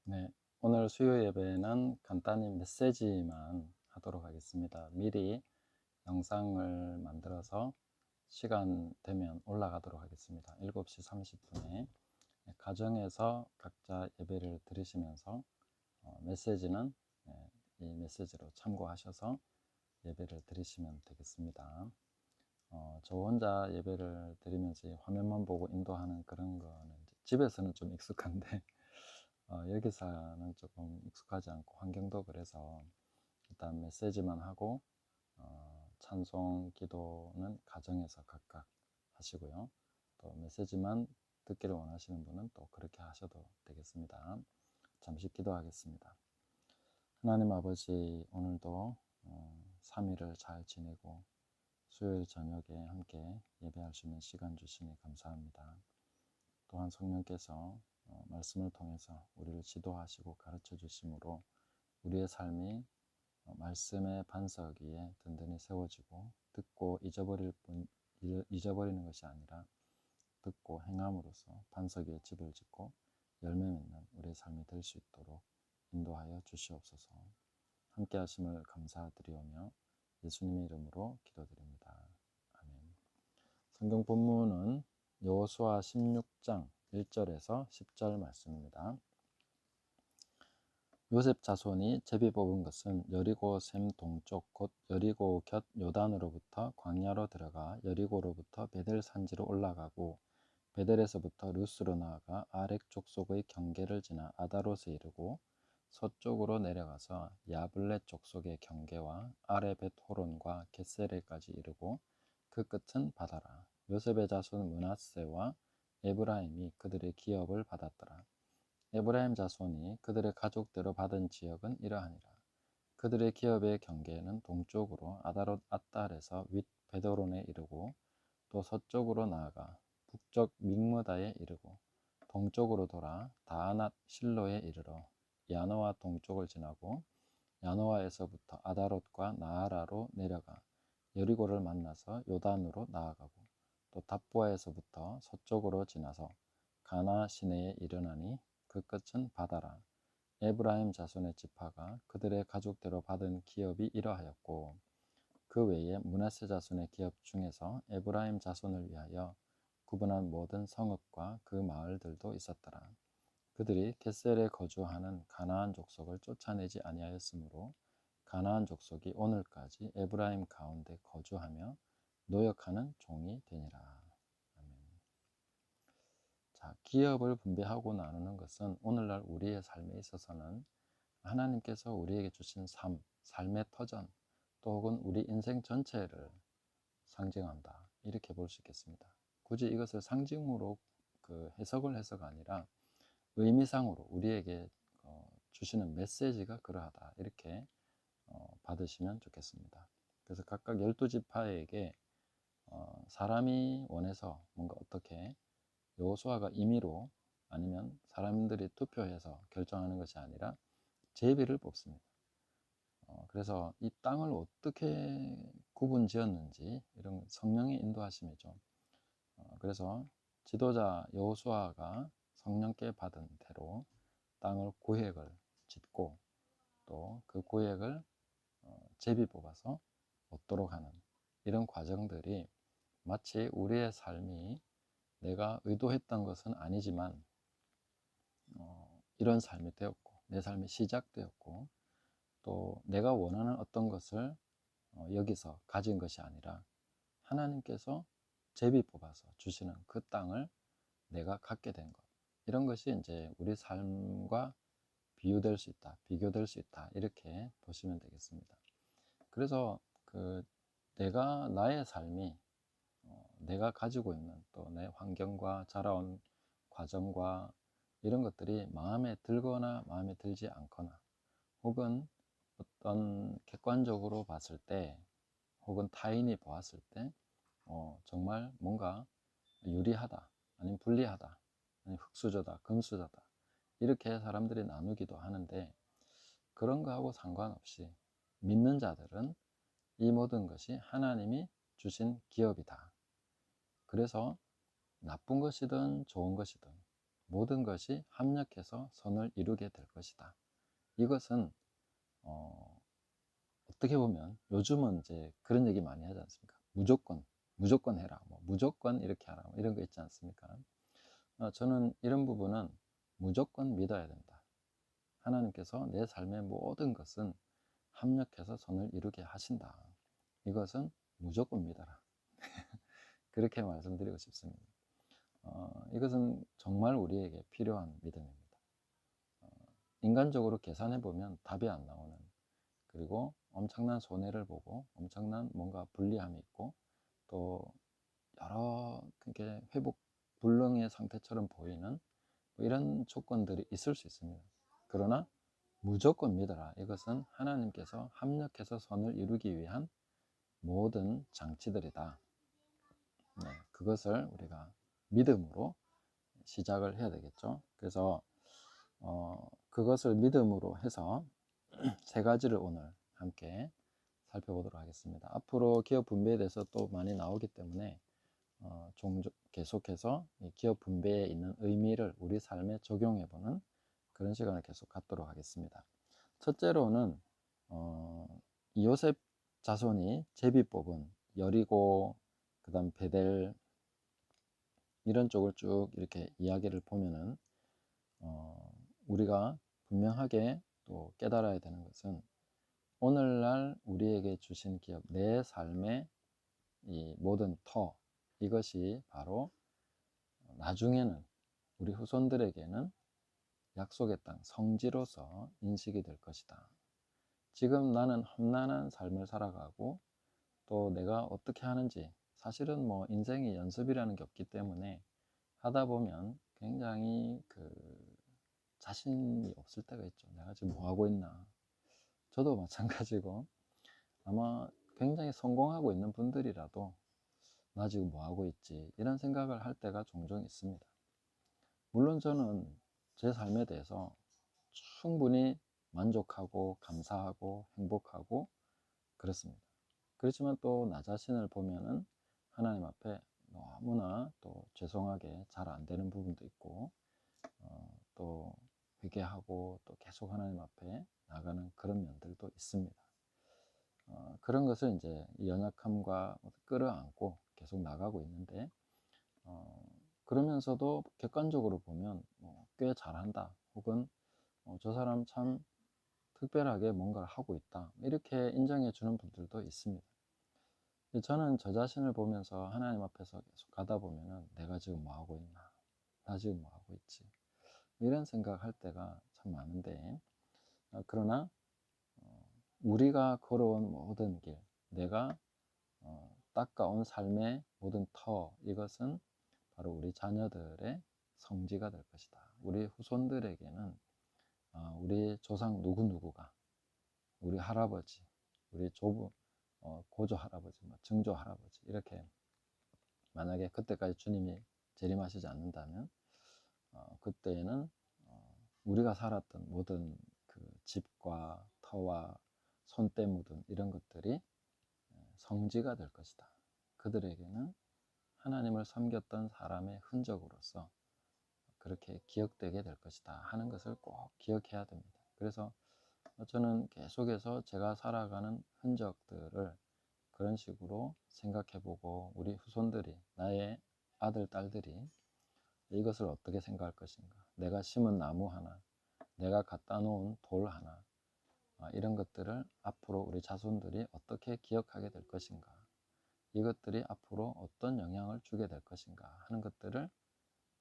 네, 오늘 수요 예배는 간단히 메시지만 하도록 하겠습니다. 미리 영상을 만들어서 시간 되면 올라가도록 하겠습니다. 7시 30분에 가정에서 각자 예배를 들으시면서 메시지는 이 메시지로 참고하셔서 예배를 드리시면 되겠습니다. 저 혼자 예배를 드리면서 화면만 보고 인도하는 그런 거는 집에서는 좀 익숙한데 여기서는 조금 익숙하지 않고 환경도 그래서 일단 메시지만 하고 찬송 기도는 가정에서 각각 하시고요. 또 메시지만 듣기를 원하시는 분은 또 그렇게 하셔도 되겠습니다. 잠시 기도하겠습니다. 하나님 아버지, 오늘도 3일을 잘 지내고 수요일 저녁에 함께 예배할 수 있는 시간 주시니 감사합니다. 또한 성령께서 말씀을 통해서 우리를 지도하시고 가르쳐 주심으로 우리의 삶이 말씀의 반석 위에 든든히 세워지고 듣고 잊어버리는 것이 아니라 듣고 행함으로써 반석 위에 집을 짓고 열매 맺는 우리의 삶이 될 수 있도록 인도하여 주시옵소서. 함께 하심을 감사드리오며 예수님의 이름으로 기도드립니다. 아멘. 성경 본문은 여호수아 16장 1절에서 10절 말씀입니다. 요셉 자손이 제비 뽑은 것은 여리고 샘 동쪽 곧 여리고 곁 요단으로부터 광야로 들어가 여리고로부터 베델 산지로 올라가고 베델에서부터 루스로 나아가 아렉 족속의 경계를 지나 아다롯에 이르고 서쪽으로 내려가서 야블렛 족속의 경계와 아레 벳호론과 겟세레까지 이르고 그 끝은 바다라. 요셉의 자손 므낫세와 에브라임이 그들의 기업을 받았더라. 에브라임 자손이 그들의 가족대로 받은 지역은 이러하니라. 그들의 기업의 경계는 동쪽으로 아다롯 앗달에서 윗 베도론에 이르고 또 서쪽으로 나아가 북쪽 믹므다에 이르고 동쪽으로 돌아 다아낫 실로에 이르러 야노아 동쪽을 지나고 야노아에서부터 아다롯과 나아라로 내려가 여리고를 만나서 요단으로 나아가고 또 답보아에서부터 서쪽으로 지나서 가나 시내에 이르나니 그 끝은 바다라. 에브라임 자손의 지파가 그들의 가족대로 받은 기업이 이러하였고 그 외에 므낫세 자손의 기업 중에서 에브라임 자손을 위하여 구분한 모든 성읍과 그 마을들도 있었더라. 그들이 겟셀에 거주하는 가나안 족속을 쫓아내지 아니하였으므로 가나안 족속이 오늘까지 에브라임 가운데 거주하며 노역하는 종이 되니라. 아멘. 자, 기업을 분배하고 나누는 것은 오늘날 우리의 삶에 있어서는 하나님께서 우리에게 주신 삶의 터전, 또 혹은 우리 인생 전체를 상징한다. 이렇게 볼 수 있겠습니다. 굳이 이것을 상징으로 해석을 해서가 아니라 의미상으로 우리에게 주시는 메시지가 그러하다. 이렇게 받으시면 좋겠습니다. 그래서 각각 12지파에게 사람이 원해서 뭔가 어떻게 여호수아가 임의로 아니면 사람들이 투표해서 결정하는 것이 아니라 제비를 뽑습니다. 그래서 이 땅을 어떻게 구분 지었는지 이런 성령의 인도하심이죠. 그래서 지도자 여호수아가 성령께 받은 대로 땅을 구획을 짓고 또 그 구획을 제비 뽑아서 얻도록 하는 이런 과정들이 마치 우리의 삶이 내가 의도했던 것은 아니지만 이런 삶이 되었고 내 삶이 시작되었고 또 내가 원하는 어떤 것을 여기서 가진 것이 아니라 하나님께서 제비 뽑아서 주시는 그 땅을 내가 갖게 된 것, 이런 것이 이제 우리 삶과 비유될 수 있다, 비교될 수 있다, 이렇게 보시면 되겠습니다. 그래서 내가 나의 삶이 내가 가지고 있는 또 내 환경과 자라온 과정과 이런 것들이 마음에 들거나 마음에 들지 않거나 혹은 어떤 객관적으로 봤을 때 혹은 타인이 보았을 때 정말 뭔가 유리하다 아니면 불리하다 아니면 흙수저다 금수저다 이렇게 사람들이 나누기도 하는데 그런 거하고 상관없이 믿는 자들은 이 모든 것이 하나님이 주신 기업이다. 그래서 나쁜 것이든 좋은 것이든 모든 것이 합력해서 선을 이루게 될 것이다. 이것은 어떻게 보면 요즘은 이제 그런 얘기 많이 하지 않습니까? 무조건 해라, 뭐 무조건 이렇게 하라, 뭐 이런 거 있지 않습니까? 저는 이런 부분은 무조건 믿어야 된다. 하나님께서 내 삶의 모든 것은 합력해서 선을 이루게 하신다. 이것은 무조건 믿어라. 그렇게 말씀드리고 싶습니다. 이것은 정말 우리에게 필요한 믿음입니다. 인간적으로 계산해 보면 답이 안 나오는, 그리고 엄청난 손해를 보고 엄청난 뭔가 불리함이 있고 또 여러 그게 회복 불능의 상태처럼 보이는 뭐 이런 조건들이 있을 수 있습니다. 그러나 무조건 믿어라. 이것은 하나님께서 합력해서 선을 이루기 위한 모든 장치들이다. 네, 그것을 우리가 믿음으로 시작을 해야 되겠죠. 그래서 그것을 믿음으로 해서 세 가지를 오늘 함께 살펴보도록 하겠습니다. 앞으로 기업 분배에 대해서 또 많이 나오기 때문에 계속해서 이 기업 분배에 있는 의미를 우리 삶에 적용해보는 그런 시간을 계속 갖도록 하겠습니다. 첫째로는 요셉 자손이 제비 뽑은 여리고, 그 다음 베델, 이런 쪽을 쭉 이렇게 이야기를 보면은 우리가 분명하게 또 깨달아야 되는 것은 오늘날 우리에게 주신 기업, 내 삶의 이 모든 터, 이것이 바로 나중에는 우리 후손들에게는 약속의 땅, 성지로서 인식이 될 것이다. 지금 나는 험난한 삶을 살아가고 또 내가 어떻게 하는지, 사실은 뭐 인생의 연습이라는 게 없기 때문에 하다 보면 굉장히 자신이 없을 때가 있죠. 내가 지금 뭐 하고 있나. 저도 마찬가지고 아마 굉장히 성공하고 있는 분들이라도 나 지금 뭐 하고 있지, 이런 생각을 할 때가 종종 있습니다. 물론 저는 제 삶에 대해서 충분히 만족하고 감사하고 행복하고 그렇습니다. 그렇지만 또 나 자신을 보면은 하나님 앞에 너무나 또 죄송하게 잘 안 되는 부분도 있고 또 회개하고 또 계속 하나님 앞에 나가는 그런 면들도 있습니다. 그런 것을 이제 연약함과 끌어안고 계속 나가고 있는데 그러면서도 객관적으로 보면 꽤 잘한다, 혹은 저 사람 참 특별하게 뭔가를 하고 있다, 이렇게 인정해 주는 분들도 있습니다. 저는 저 자신을 보면서 하나님 앞에서 계속 가다 보면은 내가 지금 뭐 하고 있나, 나 지금 뭐 하고 있지, 이런 생각할 때가 참 많은데 그러나 우리가 걸어온 모든 길, 내가 닦아온 삶의 모든 터, 이것은 바로 우리 자녀들의 성지가 될 것이다. 우리 후손들에게는 우리 조상 누구누구가, 우리 할아버지, 우리 고조 할아버지, 증조 할아버지, 이렇게 만약에 그때까지 주님이 재림하시지 않는다면 그때에는 우리가 살았던 모든 그 집과 터와 손때 묻은 이런 것들이 성지가 될 것이다. 그들에게는 하나님을 섬겼던 사람의 흔적으로서 그렇게 기억되게 될 것이다 하는 것을 꼭 기억해야 됩니다. 그래서 저는 계속해서 제가 살아가는 흔적들을 그런 식으로 생각해보고 우리 후손들이, 나의 아들, 딸들이 이것을 어떻게 생각할 것인가, 내가 심은 나무 하나, 내가 갖다 놓은 돌 하나, 이런 것들을 앞으로 우리 자손들이 어떻게 기억하게 될 것인가, 이것들이 앞으로 어떤 영향을 주게 될 것인가 하는 것들을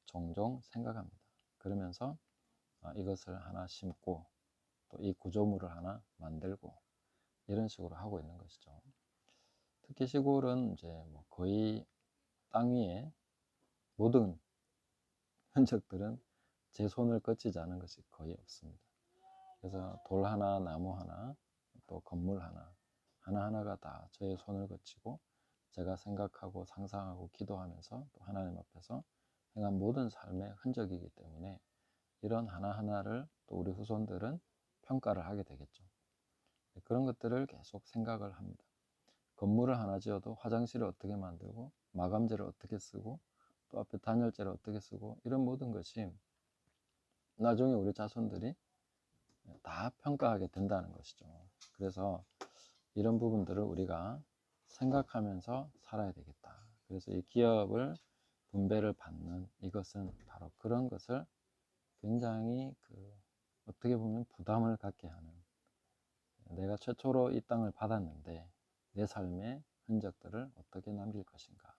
종종 생각합니다. 그러면서 이것을 하나 심고 또 이 구조물을 하나 만들고 이런 식으로 하고 있는 것이죠. 특히 시골은 이제 뭐 거의 땅 위에 모든 흔적들은 제 손을 거치지 않은 것이 거의 없습니다. 그래서 돌 하나, 나무 하나, 또 건물 하나, 하나하나가 다 저의 손을 거치고 제가 생각하고 상상하고 기도하면서 또 하나님 앞에서 행한 모든 삶의 흔적이기 때문에 이런 하나하나를 또 우리 후손들은 평가를 하게 되겠죠. 그런 것들을 계속 생각을 합니다. 건물을 하나 지어도 화장실을 어떻게 만들고 마감재를 어떻게 쓰고 또 앞에 단열재를 어떻게 쓰고 이런 모든 것이 나중에 우리 자손들이 다 평가하게 된다는 것이죠. 그래서 이런 부분들을 우리가 생각하면서 살아야 되겠다. 그래서 이 기업을 분배를 받는 이것은 바로 그런 것을 굉장히 어떻게 보면 부담을 갖게 하는, 내가 최초로 이 땅을 받았는데 내 삶의 흔적들을 어떻게 남길 것인가,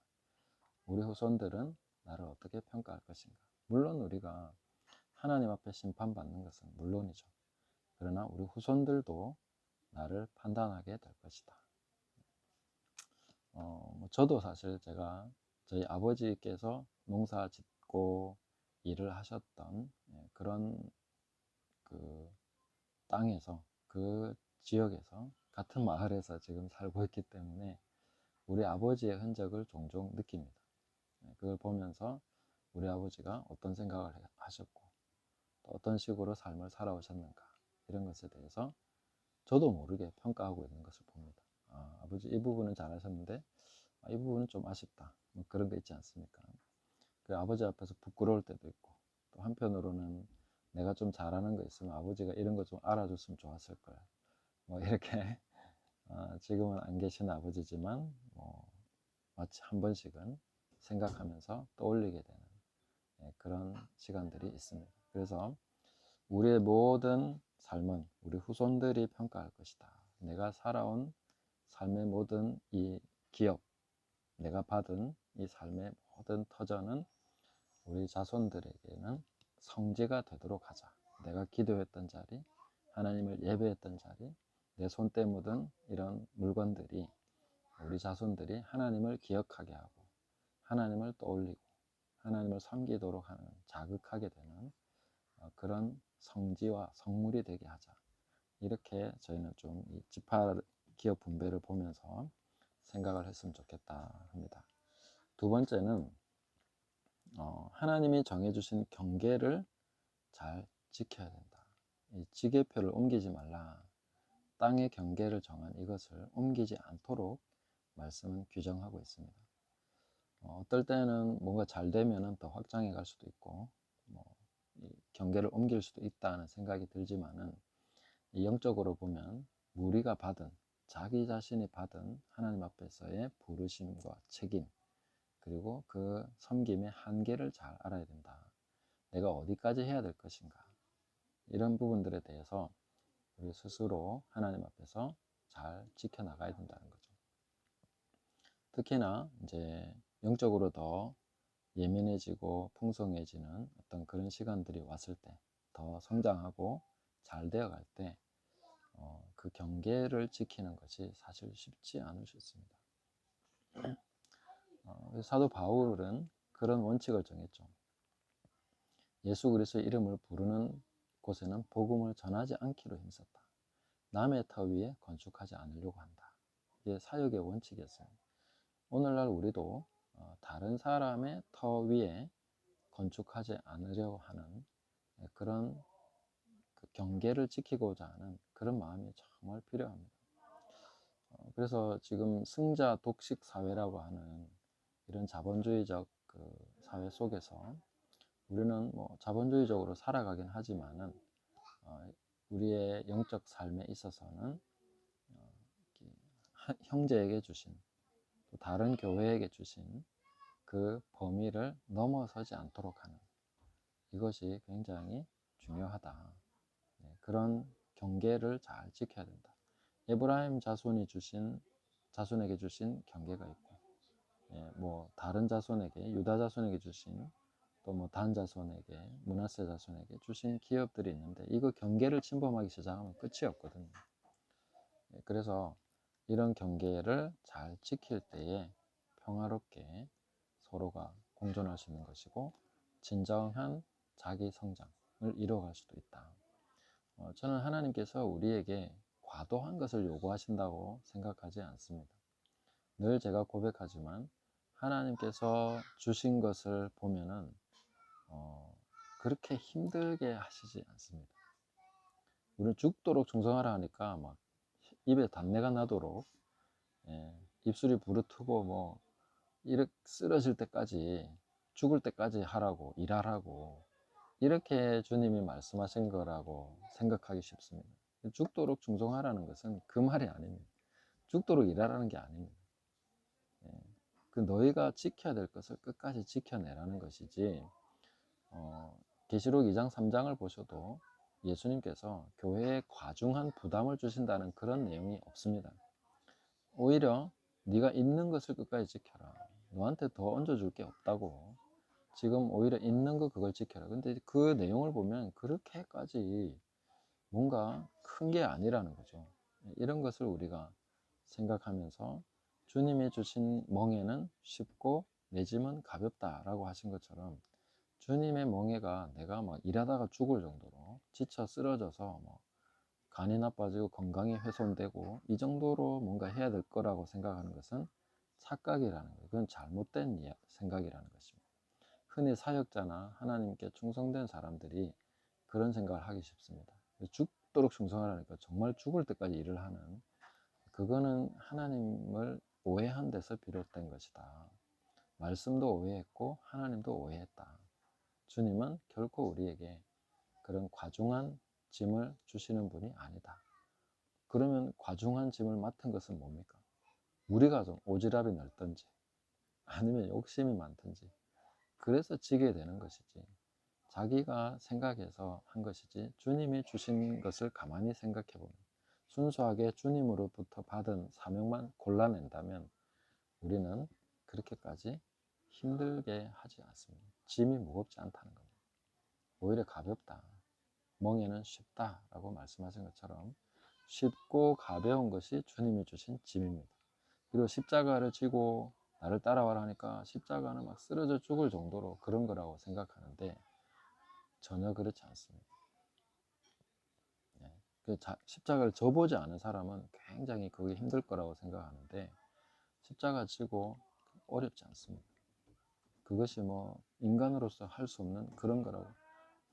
우리 후손들은 나를 어떻게 평가할 것인가. 물론 우리가 하나님 앞에 심판받는 것은 물론이죠. 그러나 우리 후손들도 나를 판단하게 될 것이다. 저도 사실 제가 저희 아버지께서 농사 짓고 일을 하셨던 그런 그 땅에서, 그 지역에서, 같은 마을에서 지금 살고 있기 때문에 우리 아버지의 흔적을 종종 느낍니다. 그걸 보면서 우리 아버지가 어떤 생각을 하셨고 또 어떤 식으로 삶을 살아오셨는가, 이런 것에 대해서 저도 모르게 평가하고 있는 것을 봅니다. 아버지 이 부분은 잘하셨는데 이 부분은 좀 아쉽다, 뭐 그런 거 있지 않습니까? 그 아버지 앞에서 부끄러울 때도 있고, 또 한편으로는 내가 좀 잘하는 거 있으면 아버지가 이런 거 좀 알아줬으면 좋았을 걸, 뭐 이렇게 지금은 안 계신 아버지지만 마치 한 번씩은 생각하면서 떠올리게 되는 그런 시간들이 있습니다. 그래서 우리의 모든 삶은 우리 후손들이 평가할 것이다. 내가 살아온 삶의 모든 이 기업, 내가 받은 이 삶의 모든 터전은 우리 자손들에게는 성지가 되도록 하자. 내가 기도했던 자리, 하나님을 예배했던 자리, 내 손때 묻은 이런 물건들이 우리 자손들이 하나님을 기억하게 하고 하나님을 떠올리고 하나님을 섬기도록 하는, 자극하게 되는 그런 성지와 성물이 되게 하자. 이렇게 저희는 좀 이 지파 기업 분배를 보면서 생각을 했으면 좋겠다 합니다. 두 번째는 하나님이 정해주신 경계를 잘 지켜야 된다. 이 지계표를 옮기지 말라. 땅의 경계를 정한 이것을 옮기지 않도록 말씀은 규정하고 있습니다. 어떨 때는 뭔가 잘 되면 더 확장해 갈 수도 있고 이 경계를 옮길 수도 있다는 생각이 들지만은, 영적으로 보면 우리가 받은, 자기 자신이 받은 하나님 앞에서의 부르심과 책임, 그리고 그 섬김의 한계를 잘 알아야 된다. 내가 어디까지 해야 될 것인가, 이런 부분들에 대해서 우리 스스로 하나님 앞에서 잘 지켜나가야 된다는 거죠. 특히나 이제 영적으로 더 예민해지고 풍성해지는 어떤 그런 시간들이 왔을 때, 더 성장하고 잘 되어갈 때 그 경계를 지키는 것이 사실 쉽지 않을 수 있습니다. 사도 바울은 그런 원칙을 정했죠. 예수 그리스도의 이름을 부르는 곳에는 복음을 전하지 않기로 힘썼다. 남의 터 위에 건축하지 않으려고 한다. 이게 사역의 원칙이었어요. 오늘날 우리도 다른 사람의 터 위에 건축하지 않으려고 하는 그런 경계를 지키고자 하는 그런 마음이 정말 필요합니다. 그래서 지금 승자 독식 사회라고 하는 이런 자본주의적 사회 속에서 우리는 자본주의적으로 살아가긴 하지만은 우리의 영적 삶에 있어서는 형제에게 주신, 또 다른 교회에게 주신 그 범위를 넘어서지 않도록 하는, 이것이 굉장히 중요하다. 그런 경계를 잘 지켜야 된다. 에브라임 자손에게 주신 경계가 있고, 다른 자손에게, 유다 자손에게 주신, 또 단 자손에게, 므낫세 자손에게 주신 기업들이 있는데, 이거 경계를 침범하기 시작하면 끝이 없거든요. 그래서 이런 경계를 잘 지킬 때에 평화롭게 서로가 공존할 수 있는 것이고, 진정한 자기 성장을 이뤄갈 수도 있다. 저는 하나님께서 우리에게 과도한 것을 요구하신다고 생각하지 않습니다. 늘 제가 고백하지만 하나님께서 주신 것을 보면은 그렇게 힘들게 하시지 않습니다. 우리는 죽도록 충성하라 하니까 막 입에 단내가 나도록 입술이 부르트고 이렇게 쓰러질 때까지, 죽을 때까지 하라고, 일하라고 이렇게 주님이 말씀하신 거라고 생각하기 쉽습니다. 죽도록 충성하라는 것은 그 말이 아닙니다. 죽도록 일하라는 게 아닙니다. 예. 그 너희가 지켜야 될 것을 끝까지 지켜내라는 것이지, 계시록 2장 3장을 보셔도 예수님께서 교회에 과중한 부담을 주신다는 그런 내용이 없습니다. 오히려 네가 있는 것을 끝까지 지켜라. 너한테 더 얹어줄 게 없다고. 지금 오히려 있는 거 그걸 지켜라. 근데 그 내용을 보면 그렇게까지 뭔가 큰 게 아니라는 거죠. 이런 것을 우리가 생각하면서 주님이 주신 멍에는 쉽고 내 짐은 가볍다라고 하신 것처럼, 주님의 멍에가 내가 막 일하다가 죽을 정도로 지쳐 쓰러져서 뭐 간이 나빠지고 건강이 훼손되고 이 정도로 뭔가 해야 될 거라고 생각하는 것은 착각이라는 거예요. 그건 잘못된 생각이라는 것입니다. 흔히 사역자나 하나님께 충성된 사람들이 그런 생각을 하기 쉽습니다. 죽도록 충성하라니까 정말 죽을 때까지 일을 하는, 그거는 하나님을 오해한 데서 비롯된 것이다. 말씀도 오해했고 하나님도 오해했다. 주님은 결코 우리에게 그런 과중한 짐을 주시는 분이 아니다. 그러면 과중한 짐을 맡은 것은 뭡니까? 우리가 좀 오지랖이 넓든지 아니면 욕심이 많든지 그래서 지게 되는 것이지, 자기가 생각해서 한 것이지, 주님이 주신 것을 가만히 생각해 보면 순수하게 주님으로부터 받은 사명만 골라낸다면 우리는 그렇게까지 힘들게 하지 않습니다. 짐이 무겁지 않다는 겁니다. 오히려 가볍다. 멍에는 쉽다라고 말씀하신 것처럼 쉽고 가벼운 것이 주님이 주신 짐입니다. 그리고 십자가를 지고 나를 따라와라 하니까 십자가는 막 쓰러져 죽을 정도로 그런 거라고 생각하는데 전혀 그렇지 않습니다. 십자가를 져보지 않은 사람은 굉장히 그게 힘들 거라고 생각하는데 십자가 지고 어렵지 않습니다. 그것이 뭐 인간으로서 할 수 없는 그런 거라고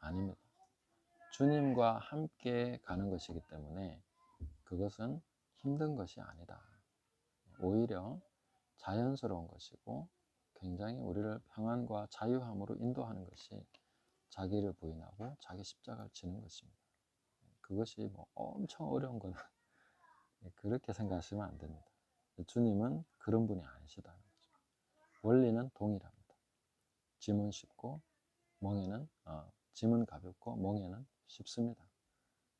아닙니다. 주님과 함께 가는 것이기 때문에 그것은 힘든 것이 아니다. 오히려 자연스러운 것이고 굉장히 우리를 평안과 자유함으로 인도하는 것이 자기를 부인하고 자기 십자가를 지는 것입니다. 그것이 뭐 엄청 어려운 건 그렇게 생각하시면 안 됩니다. 주님은 그런 분이 아니시다는 거죠. 원리는 동일합니다. 짐은 쉽고 짐은 가볍고 멍에는 쉽습니다.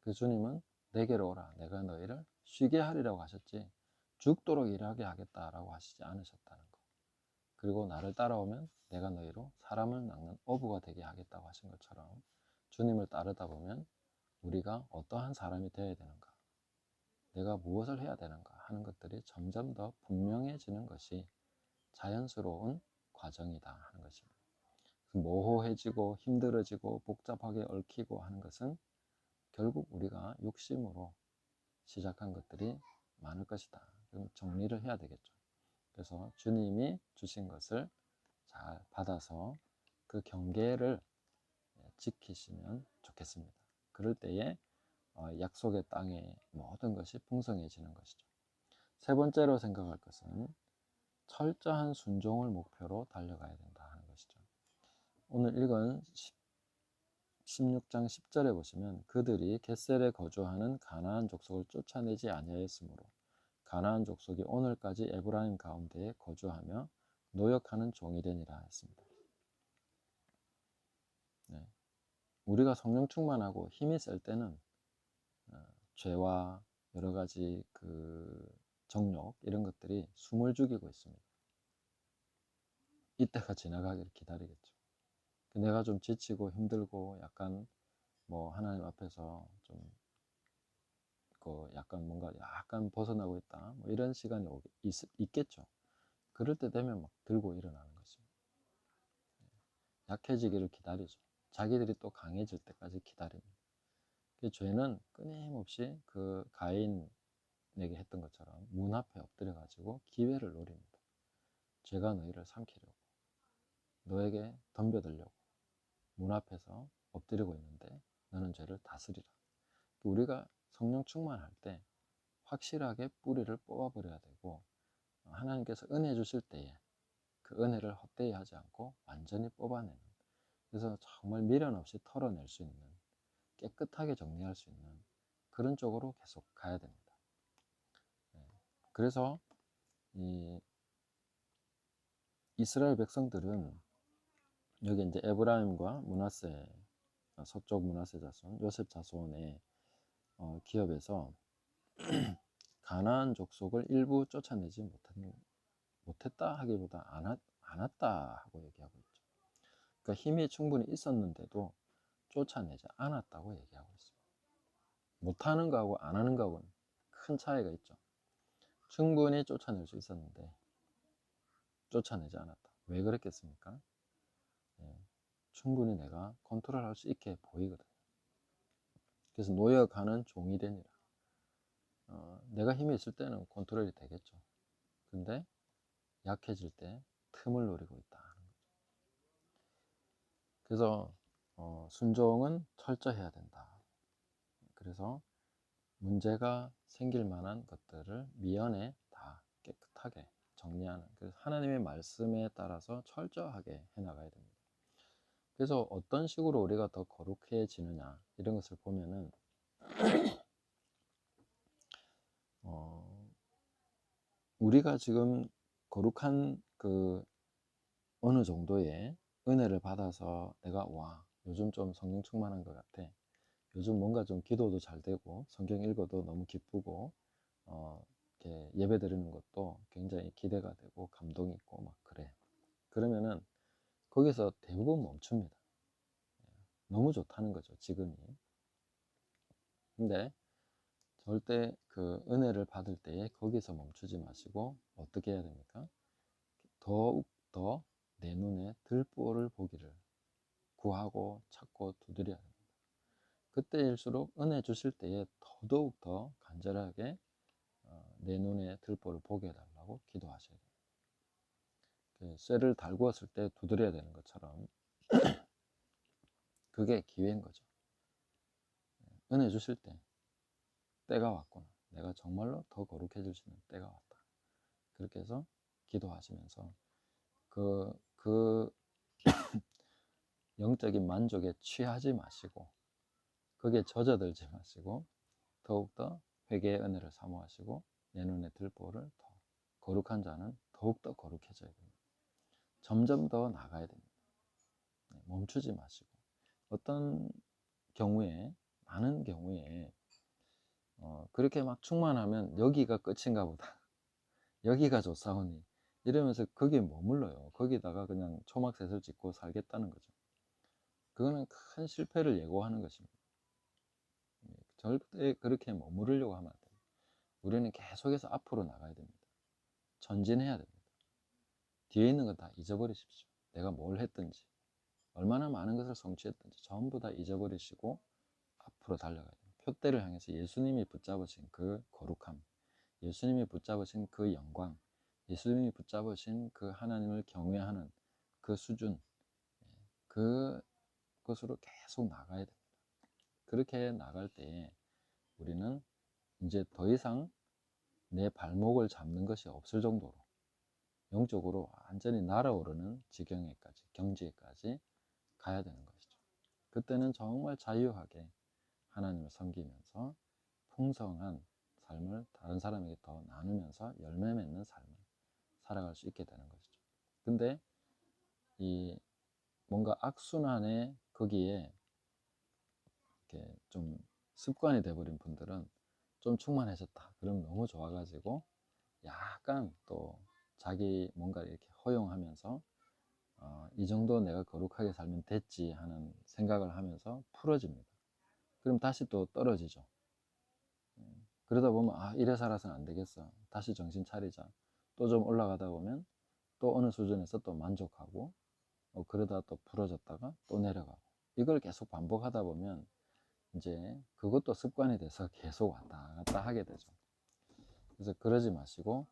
그 주님은 내게로 오라, 내가 너희를 쉬게 하리라고 하셨지 죽도록 일하게 하겠다라고 하시지 않으셨다는 것. 그리고 나를 따라오면 내가 너희로 사람을 낚는 어부가 되게 하겠다고 하신 것처럼 주님을 따르다 보면 우리가 어떠한 사람이 되어야 되는가, 내가 무엇을 해야 되는가 하는 것들이 점점 더 분명해지는 것이 자연스러운 과정이다 하는 것입니다. 모호해지고 힘들어지고 복잡하게 얽히고 하는 것은 결국 우리가 욕심으로 시작한 것들이 많을 것이다. 그럼 정리를 해야 되겠죠. 그래서 주님이 주신 것을 잘 받아서 그 경계를 지키시면 좋겠습니다. 그럴 때에 약속의 땅의 모든 것이 풍성해지는 것이죠. 세 번째로 생각할 것은 철저한 순종을 목표로 달려가야 된다 하는 것이죠. 오늘 읽은 16장 10절에 보시면 그들이 겟셀에 거주하는 가나안 족속을 쫓아내지 아니하였으므로 가나안 족속이 오늘까지 에브라임 가운데에 거주하며 노역하는 종이 되니라 했습니다. 네. 우리가 성령 충만하고 힘이 셀 때는 죄와 여러 가지 그 정욕 이런 것들이 숨을 죽이고 있습니다. 이때가 지나가기를 기다리겠죠. 내가 좀 지치고 힘들고 약간 뭐 하나님 앞에서 좀 약간 뭔가 약간 벗어나고 있다 뭐 이런 시간이 있겠죠. 그럴 때 되면 막 들고 일어나는 것입니다. 약해지기를 기다리죠. 자기들이 또 강해질 때까지 기다립니다. 그 죄는 끊임없이 그 가인에게 했던 것처럼 문 앞에 엎드려 가지고 기회를 노립니다. 죄가 너희를 삼키려고, 너에게 덤벼들려고 문 앞에서 엎드리고 있는데 너는 죄를 다스리라. 우리가 성령 충만할 때 확실하게 뿌리를 뽑아버려야 되고, 하나님께서 은혜 주실 때에 그 은혜를 헛되이 하지 않고 완전히 뽑아내는 그래서 정말 미련 없이 털어낼 수 있는, 깨끗하게 정리할 수 있는 그런 쪽으로 계속 가야 됩니다. 그래서 이 이스라엘 백성들은 여기 이제 에브라임과 므낫세, 서쪽 므낫세 자손, 요셉 자손의 기업에서 가나안 족속을 일부 쫓아내지 못했다 하기보다 안 왔다 하고 얘기하고 있죠. 그러니까 힘이 충분히 있었는데도 쫓아내지 않았다고 얘기하고 있습니다. 못하는 거하고 안 하는 거하고는 큰 차이가 있죠. 충분히 쫓아낼 수 있었는데 쫓아내지 않았다. 왜 그랬겠습니까? 충분히 내가 컨트롤할 수 있게 보이거든요. 그래서 노여가는 종이 되니라. 내가 힘이 있을 때는 컨트롤이 되겠죠. 근데 약해질 때 틈을 노리고 있다 하는 거죠. 그래서 순종은 철저해야 된다. 그래서 문제가 생길 만한 것들을 미연에 다 깨끗하게 정리하는, 그래서 하나님의 말씀에 따라서 철저하게 해나가야 됩니다. 그래서 어떤 식으로 우리가 더 거룩해지느냐 이런 것을 보면은 우리가 지금 거룩한 그 어느 정도의 은혜를 받아서 내가 와 요즘 좀 성령 충만한 것 같아, 요즘 뭔가 좀 기도도 잘 되고 성경 읽어도 너무 기쁘고 이렇게 예배 드리는 것도 굉장히 기대가 되고 감동이 있고 막 그래. 그러면은 거기서 대부분 멈춥니다. 너무 좋다는 거죠 지금이. 근데 절대 그 은혜를 받을 때에 거기서 멈추지 마시고 어떻게 해야 됩니까? 더욱 더 내 눈에 들보를 보기를 구하고 찾고 두드려야 됩니다. 그때일수록 은혜 주실 때에 더더욱 더 간절하게 내 눈에 들보를 보게 해달라고 기도하셔야 돼요. 그 쇠를 달구었을 때 두드려야 되는 것처럼 그게 기회인 거죠. 은혜 주실 때 때가 왔구나, 내가 정말로 더 거룩해질 수 있는 때가 왔다. 그렇게 해서 기도하시면서 그 영적인 만족에 취하지 마시고 거기에 젖어들지 마시고 더욱더 회개의 은혜를 사모하시고 내 눈에 들보를 더 거룩한 자는 더욱더 거룩해져야 됩니다. 점점 더 나가야 됩니다. 멈추지 마시고 어떤 경우에 많은 경우에 그렇게 막 충만하면 여기가 끝인가 보다 여기가 좋사오니 이러면서 거기에 머물러요. 거기다가 그냥 초막셋을 짓고 살겠다는 거죠. 그거는 큰 실패를 예고하는 것입니다. 절대 그렇게 머무르려고 하면 안 됩니다. 우리는 계속해서 앞으로 나가야 됩니다. 전진해야 됩니다. 뒤에 있는 건 다 잊어버리십시오. 내가 뭘 했든지 얼마나 많은 것을 성취했든지 전부 다 잊어버리시고 앞으로 달려가야 됩니다. 표대를 향해서 예수님이 붙잡으신 그 거룩함, 예수님이 붙잡으신 그 영광, 예수님이 붙잡으신 그 하나님을 경외하는 그 수준, 그것으로 계속 나가야 됩니다. 그렇게 나갈 때에 우리는 이제 더 이상 내 발목을 잡는 것이 없을 정도로 영적으로 완전히 날아오르는 지경에까지, 경지에까지 가야 되는 것이죠. 그때는 정말 자유하게 하나님을 섬기면서 풍성한 삶을 다른 사람에게 더 나누면서 열매 맺는 삶을 살아갈 수 있게 되는 것이죠. 근데 이 뭔가 악순환에 거기에 이렇게 좀 습관이 돼버린 분들은 좀 충만해졌다 그럼 너무 좋아가지고 약간 또 자기 뭔가 이렇게 허용하면서 이 정도 내가 거룩하게 살면 됐지 하는 생각을 하면서 풀어집니다. 그럼 다시 또 떨어지죠. 그러다 보면 이래 살아서는 안 되겠어, 다시 정신 차리자, 또 좀 올라가다 보면 또 어느 수준에서 또 만족하고 그러다 또 풀어졌다가 또 내려가고 이걸 계속 반복하다 보면 이제 그것도 습관이 돼서 계속 왔다 갔다 하게 되죠. 그래서 그러지 마시고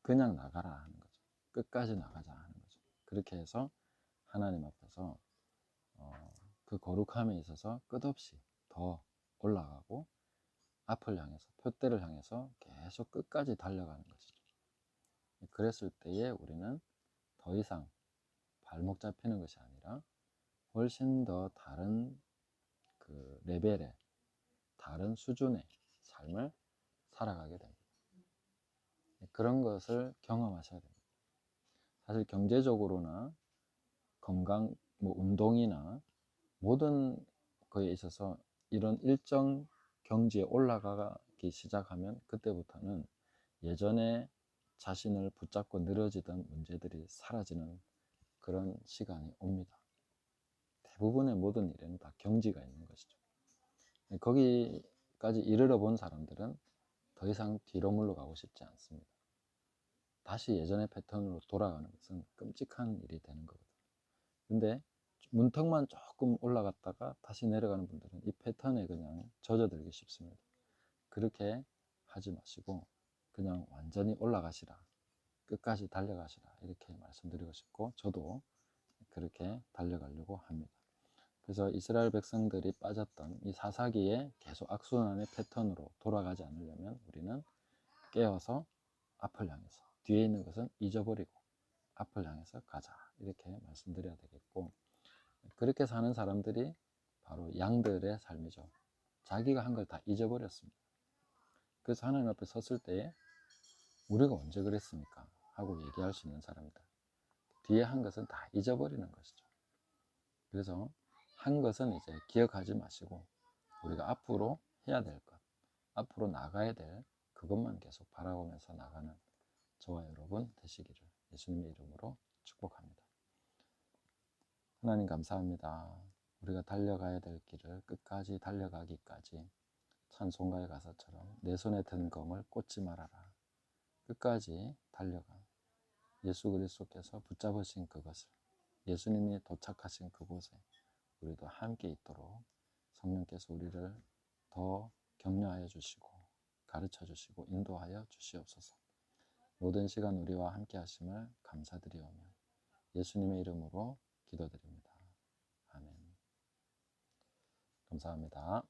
그냥 나가라 하는 거죠. 끝까지 나가자 하는 거죠. 그렇게 해서 하나님 앞에서 그 거룩함에 있어서 끝없이 더 올라가고 앞을 향해서 표대를 향해서 계속 끝까지 달려가는 것이죠. 그랬을 때에 우리는 더 이상 발목 잡히는 것이 아니라 훨씬 더 다른 그 레벨의 다른 수준의 삶을 살아가게 됩니다. 그런 것을 경험하셔야 됩니다. 사실 경제적으로나 건강, 뭐 운동이나 모든 거에 있어서 이런 일정 경지에 올라가기 시작하면 그때부터는 예전에 자신을 붙잡고 늘어지던 문제들이 사라지는 그런 시간이 옵니다. 대부분의 모든 일에는 다 경지가 있는 것이죠. 거기까지 이르러 본 사람들은 더 이상 뒤로 물러가고 싶지 않습니다. 다시 예전의 패턴으로 돌아가는 것은 끔찍한 일이 되는 거거든요. 근데 문턱만 조금 올라갔다가 다시 내려가는 분들은 이 패턴에 그냥 젖어들기 쉽습니다. 그렇게 하지 마시고 그냥 완전히 올라가시라, 끝까지 달려가시라, 이렇게 말씀드리고 싶고, 저도 그렇게 달려가려고 합니다. 그래서 이스라엘 백성들이 빠졌던 이 사사기에 계속 악순환의 패턴으로 돌아가지 않으려면 우리는 깨어서 앞을 향해서, 뒤에 있는 것은 잊어버리고 앞을 향해서 가자, 이렇게 말씀드려야 되겠고, 그렇게 사는 사람들이 바로 양들의 삶이죠. 자기가 한 걸 다 잊어버렸습니다. 그래서 하나님 앞에 섰을 때 우리가 언제 그랬습니까? 하고 얘기할 수 있는 사람들, 뒤에 한 것은 다 잊어버리는 것이죠. 그래서 한 것은 이제 기억하지 마시고 우리가 앞으로 해야 될 것, 앞으로 나가야 될 그것만 계속 바라보면서 나가는 저와 여러분 되시기를 예수님의 이름으로 축복합니다. 하나님 감사합니다. 우리가 달려가야 될 길을 끝까지 달려가기까지 찬송가의 가사처럼 내 손에 든 검을 꽂지 말아라. 끝까지 달려가 예수 그리스도께서 붙잡으신 그것을, 예수님이 도착하신 그곳에 우리도 함께 있도록 성령께서 우리를 더 격려하여 주시고 가르쳐 주시고 인도하여 주시옵소서. 모든 시간 우리와 함께 하심을 감사드리오며 예수님의 이름으로 기도드립니다. 아멘. 감사합니다.